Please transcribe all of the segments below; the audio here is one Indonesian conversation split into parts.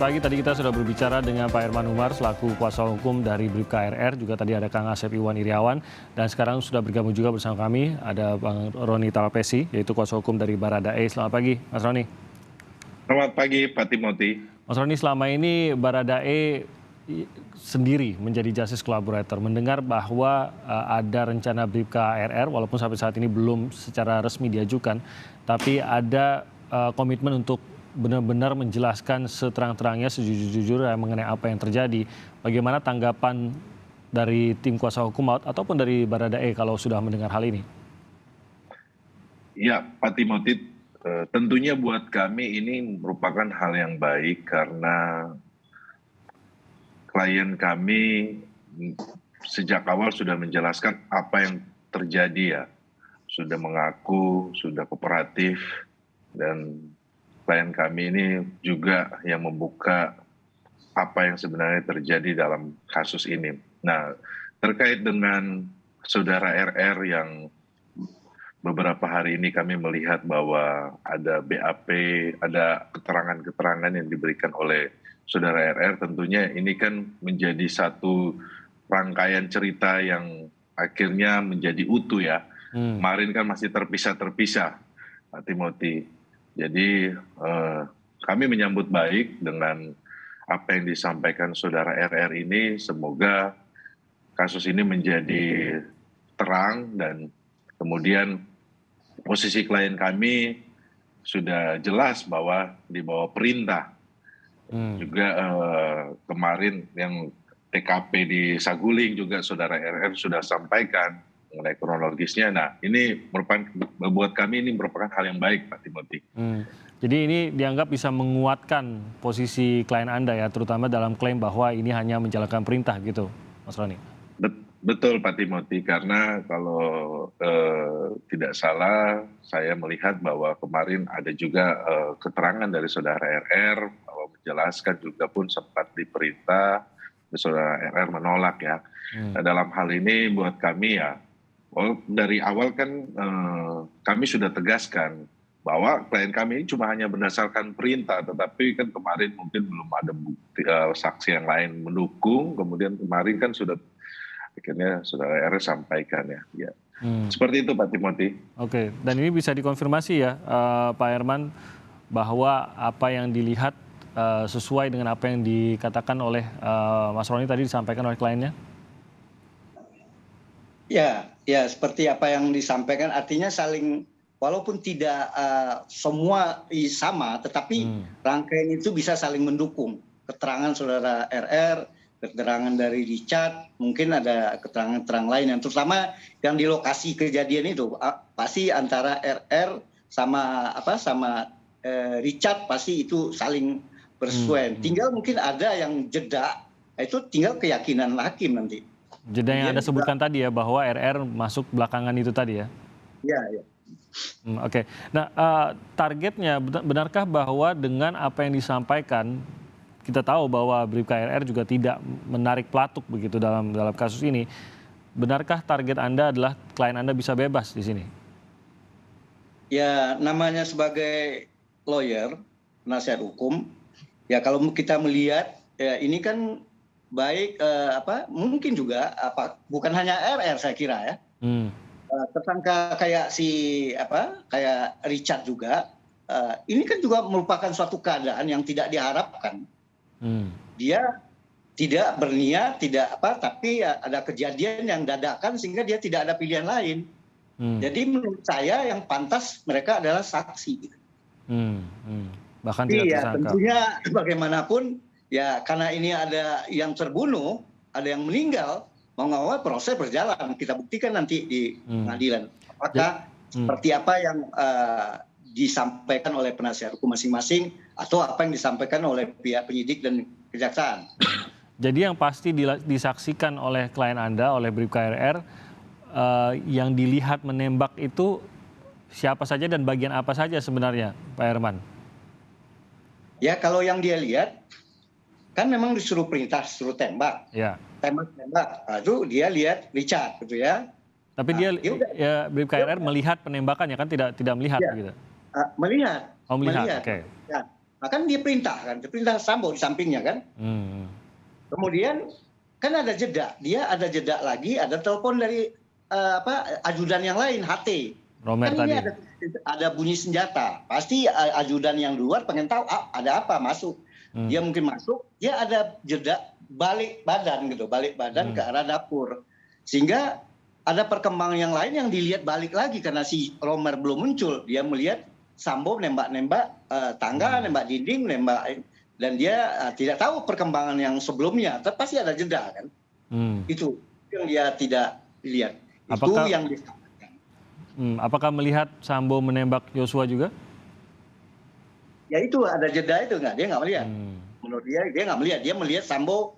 Pagi tadi kita sudah berbicara dengan Pak Herman Umar selaku kuasa hukum dari Bribka RR, juga tadi ada Kang Asep Iwan Iriawan, dan sekarang sudah bergabung juga bersama kami ada Bang Roni Talapesi, yaitu kuasa hukum dari Baradae. Selamat pagi, Mas Roni. Selamat pagi, Pak Timothy. Mas Roni, selama ini Baradae sendiri menjadi justice collaborator, mendengar bahwa ada rencana Bribka RR, walaupun sampai saat ini belum secara resmi diajukan, tapi ada komitmen untuk benar-benar menjelaskan seterang-terangnya, sejujur-jujurnya mengenai apa yang terjadi. Bagaimana tanggapan dari tim kuasa hukum ataupun dari Baradae kalau sudah mendengar hal ini? Ya, Pak Timothy, tentunya buat kami ini merupakan hal yang baik karena klien kami sejak awal sudah menjelaskan apa yang terjadi ya. Sudah mengaku, sudah kooperatif, dan klien kami ini juga yang membuka apa yang sebenarnya terjadi dalam kasus ini. Nah, terkait dengan saudara RR yang beberapa hari ini kami melihat bahwa ada BAP, ada keterangan-keterangan yang diberikan oleh saudara RR, tentunya ini kan menjadi satu rangkaian cerita yang akhirnya menjadi utuh ya. Kemarin kan masih terpisah-terpisah, Pak Timothy. Jadi kami menyambut baik dengan apa yang disampaikan saudara RR ini. Semoga kasus ini menjadi terang dan kemudian posisi klien kami sudah jelas bahwa di bawah perintah. Juga kemarin yang TKP di Saguling juga saudara RR sudah sampaikan mengenai kronologisnya. Nah, ini buat kami ini merupakan hal yang baik, Pak Timothy. Jadi ini dianggap bisa menguatkan posisi klien Anda ya, terutama dalam klaim bahwa ini hanya menjalankan perintah gitu, Mas Roni. Betul Pak Timothy, karena kalau tidak salah saya melihat bahwa kemarin ada juga keterangan dari saudara RR bahwa menjelaskan juga pun sempat diperintah, saudara RR menolak ya. Nah, dalam hal ini buat kami ya, dari awal kan kami sudah tegaskan bahwa klien kami ini cuma hanya berdasarkan perintah, tetapi kan kemarin mungkin belum ada bukti, saksi yang lain mendukung, kemudian kemarin kan sudah akhirnya saudara RR sampaikan ya. Seperti itu Pak Timothy. Oke, dan ini bisa dikonfirmasi ya Pak Herman bahwa apa yang dilihat sesuai dengan apa yang dikatakan oleh Mas Roni tadi disampaikan oleh kliennya? Ya, seperti apa yang disampaikan, artinya saling, walaupun tidak semua sama, tetapi rangkaian itu bisa saling mendukung. Keterangan saudara RR, keterangan dari Richard, mungkin ada keterangan lain yang terutama yang di lokasi kejadian itu pasti antara RR sama Richard pasti itu saling bersesuaian. Tinggal mungkin ada yang jeda, itu tinggal keyakinan hakim nanti. Jeda yang Anda sebutkan tadi ya, bahwa RR masuk belakangan itu tadi ya? Iya. Oke. Nah, targetnya benarkah bahwa dengan apa yang disampaikan, kita tahu bahwa Bribka RR juga tidak menarik pelatuk begitu dalam kasus ini. Benarkah target Anda adalah klien Anda bisa bebas di sini? Ya, namanya sebagai lawyer, penasihat hukum, ya kalau kita melihat ya ini kan baik mungkin juga bukan hanya RR saya kira ya. Tersangka kayak kayak Richard juga ini kan juga merupakan suatu keadaan yang tidak diharapkan. Dia tidak berniat, tapi ada kejadian yang dadakan sehingga dia tidak ada pilihan lain. Jadi menurut saya yang pantas mereka adalah saksi. Bahkan tidak tersangka. Tentunya bagaimanapun ya, karena ini ada yang terbunuh, ada yang meninggal, mau nggak mau proses berjalan. Kita buktikan nanti di pengadilan. Apakah seperti apa yang disampaikan oleh penasihat hukum masing-masing atau apa yang disampaikan oleh pihak penyidik dan kejaksaan. Jadi yang pasti disaksikan oleh klien Anda, oleh Bribka RR, yang dilihat menembak itu siapa saja dan bagian apa saja sebenarnya, Pak Herman? Ya, kalau yang dia lihat, kan memang disuruh perintah, suruh tembak. Ya. Tembak. Itu dia lihat Richard gitu ya. Tapi Bribka RR melihat penembakan ya kan, tidak melihat gitu. Melihat. Oh, melihat. Oke. Ya. Nah, kan dia perintah Sambo di sampingnya kan. Kemudian kan ada jeda, dia ada jeda lagi, ada telepon dari ajudan yang lain, HT. Romer Kan ini tadi. ada bunyi senjata. Pasti ajudan yang luar pengen tahu ada apa masuk. Dia mungkin masuk, dia ada jeda balik badan ke arah dapur. Sehingga ada perkembangan yang lain yang dilihat balik lagi karena si Romer belum muncul. Dia melihat Sambo nembak-nembak tangga, nembak dinding, nembak, dan dia tidak tahu perkembangan yang sebelumnya. Tapi pasti ada jeda kan. Itu yang dia tidak lihat. Itu yang disampaikan. Apakah melihat Sambo menembak Yosua juga? Ya itu ada jeda itu dia nggak melihat. Menurut dia nggak melihat. Dia melihat Sambo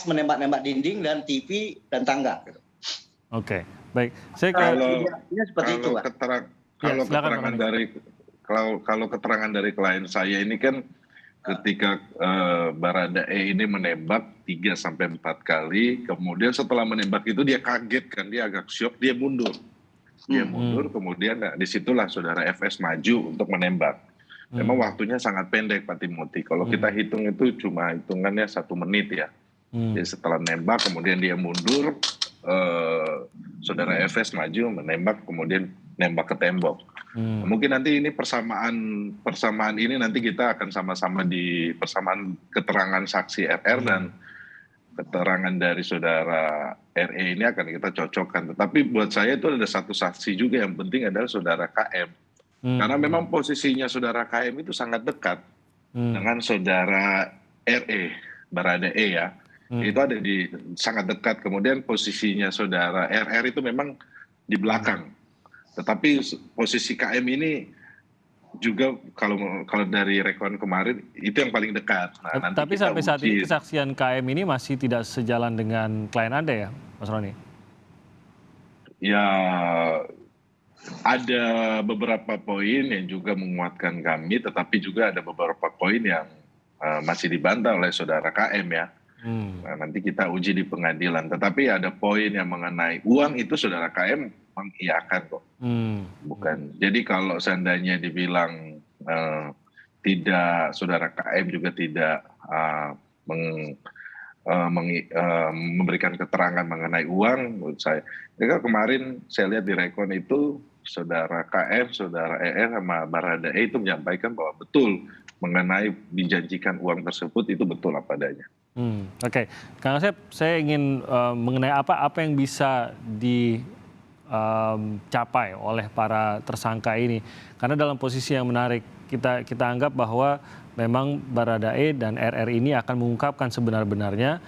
menembak-nembak dinding dan TV dan tangga. Gitu. Oke, baik. Saya kalau keterangan dari klien saya ini kan ketika Baradae ini menembak 3-4 kali, kemudian setelah menembak itu dia kaget kan, dia agak syok, dia mundur. Kemudian disitulah saudara FS maju untuk menembak. Memang waktunya sangat pendek Pak Timothy. Kalau kita hitung itu cuma hitungannya 1 menit ya. Jadi setelah nembak kemudian dia mundur, saudara FS maju menembak kemudian nembak ke tembok. Mungkin nanti ini persamaan ini nanti kita akan sama-sama di persamaan keterangan saksi RR dan keterangan dari saudara RE ini akan kita cocokkan. Tetapi buat saya itu ada satu saksi juga yang penting adalah saudara KM. Karena memang posisinya saudara KM itu sangat dekat dengan saudara RE, Baradae ya. Itu ada di sangat dekat. Kemudian posisinya saudara RR itu memang di belakang. Tetapi posisi KM ini juga kalau dari rekaman kemarin itu yang paling dekat. Nah, tapi sampai saat ini kesaksian KM ini masih tidak sejalan dengan klien Anda ya, Mas Roni? Ya, ada beberapa poin yang juga menguatkan kami, tetapi juga ada beberapa poin yang masih dibantah oleh saudara KM ya. Nah, nanti kita uji di pengadilan. Tetapi ada poin yang mengenai uang itu saudara KM mengiyakan kok. Bukan. Jadi kalau seandainya dibilang tidak, saudara KM juga tidak memberikan keterangan mengenai uang, menurut saya. Jadi kemarin saya lihat di rekon itu saudara KM, saudara ER sama Baradae itu menyampaikan bahwa betul mengenai dijanjikan uang tersebut itu betul apa adanya. Oke, Kang Asep, saya ingin mengenai apa yang bisa dicapai oleh para tersangka ini, karena dalam posisi yang menarik kita anggap bahwa memang Baradae dan RR ini akan mengungkapkan sebenar-benarnya.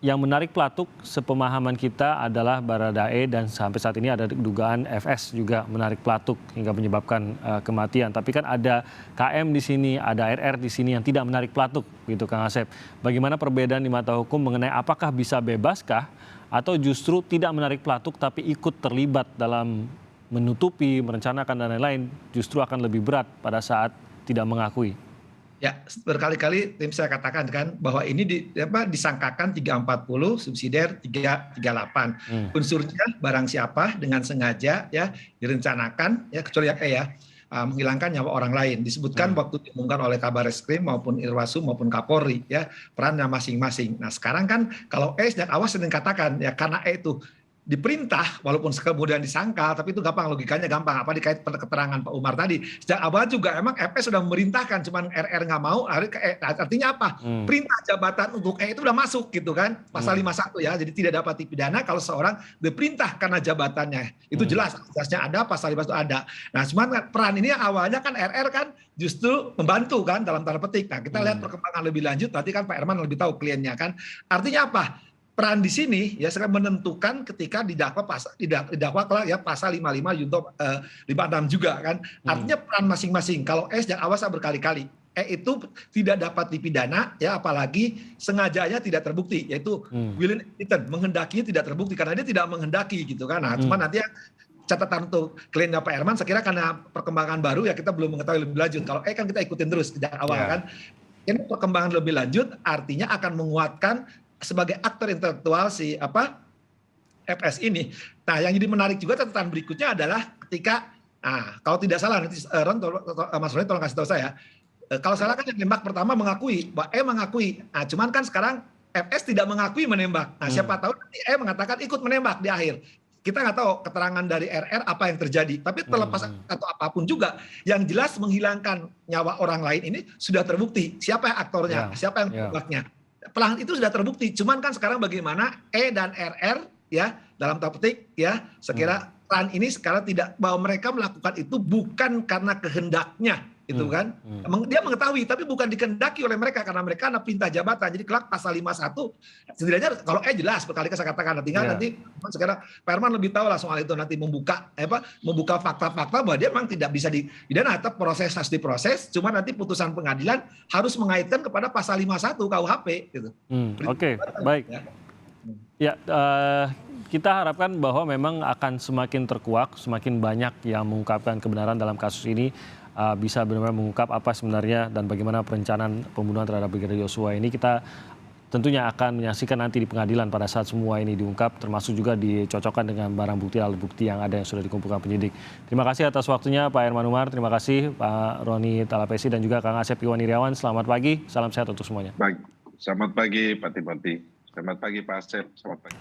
Yang menarik pelatuk sepemahaman kita adalah Baradae dan sampai saat ini ada dugaan FS juga menarik pelatuk hingga menyebabkan kematian. Tapi kan ada KM di sini, ada RR di sini yang tidak menarik pelatuk, gitu Kang Asep. Bagaimana perbedaan di mata hukum mengenai apakah bisa bebaskah atau justru tidak menarik pelatuk tapi ikut terlibat dalam menutupi, merencanakan dan lain-lain, justru akan lebih berat pada saat tidak mengakui? Ya, berkali-kali tim saya katakan kan bahwa ini disangkakan 340, subsidiar 338. Unsurnya barang siapa dengan sengaja ya direncanakan ya, kecuali menghilangkan nyawa orang lain. Disebutkan waktu diumumkan oleh Kabareskrim maupun Irwasum maupun Kapolri ya, perannya masing-masing. Nah, sekarang kan kalau sejak awal sering katakan ya, karena itu diperintah walaupun kemudian disangkal, tapi itu gampang, logikanya gampang, apa dikait keterangan Pak Umar tadi. Sejak awal juga emang FS sudah memerintahkan, cuman RR nggak mau, artinya apa? Perintah jabatan untuk itu udah masuk gitu kan, pasal 51 ya, jadi tidak dapat dipidana kalau seorang diperintah karena jabatannya. Itu jelas ada, pasal 51 ada. Nah, cuman peran ini yang awalnya kan RR kan justru membantu kan dalam tanda petik. Nah, kita lihat perkembangan lebih lanjut, nanti kan Pak Herman lebih tahu kliennya kan. Artinya apa? Peran di sini ya sekarang menentukan ketika didakwa ya pasal 55 junto 56 juga kan. Artinya peran masing-masing. Kalau sejak awal saya berkali-kali itu tidak dapat dipidana ya, apalagi sengajanya tidak terbukti, yaitu willing intent, menghendakinya tidak terbukti karena dia tidak menghendaki gitu kan. Nah, cuma nanti catatan untuk kliennya Pak Herman, saya kira karena perkembangan baru ya kita belum mengetahui lebih lanjut. Kalau kan kita ikutin terus sejak awal kan. Ini perkembangan lebih lanjut artinya akan menguatkan sebagai aktor intelektual si FS ini. Nah, yang jadi menarik juga catatan berikutnya adalah ketika, kalau tidak salah nanti Mas Roni tolong kasih tahu saya, Kalau salah kan yang nembak pertama mengakui, Mbak E mengakui. Nah, cuman kan sekarang FS tidak mengakui menembak. Nah, siapa tahu nanti E mengatakan ikut menembak di akhir. Kita nggak tahu keterangan dari RR apa yang terjadi. Tapi terlepas atau apapun juga, yang jelas menghilangkan nyawa orang lain ini sudah terbukti. Siapa yang aktornya, siapa yang menembaknya. Pelan itu sudah terbukti. Cuman kan sekarang bagaimana E dan RR ya dalam tanda petik ya sekira peran ini sekarang tidak bahwa mereka melakukan itu bukan karena kehendaknya itu kan. Dia mengetahui tapi bukan dikehendaki oleh mereka karena mereka ada perintah jabatan. Jadi kelak pasal 51 setidaknya kalau jelas berkali-kali saya katakan tinggal nanti sekarang Pak Herman lebih tahu lah soal itu nanti membuka fakta-fakta bahwa dia memang tidak bisa dipidana tetap proses harus diproses cuma nanti putusan pengadilan harus mengaitkan kepada pasal 51 KUHP gitu. Oke, baik. Ya, kita harapkan bahwa memang akan semakin terkuak, semakin banyak yang mengungkapkan kebenaran dalam kasus ini, bisa benar-benar mengungkap apa sebenarnya dan bagaimana perencanaan pembunuhan terhadap Brigadir Yosua ini. Kita tentunya akan menyaksikan nanti di pengadilan pada saat semua ini diungkap, termasuk juga dicocokkan dengan barang bukti, alat bukti yang ada yang sudah dikumpulkan penyidik. Terima kasih atas waktunya Pak Herman Umar, terima kasih Pak Roni Talapesi dan juga Kang Asep Iwan Iriawan. Selamat pagi, salam sehat untuk semuanya. Selamat pagi Pak Timothy, selamat pagi Pak Asep, selamat pagi.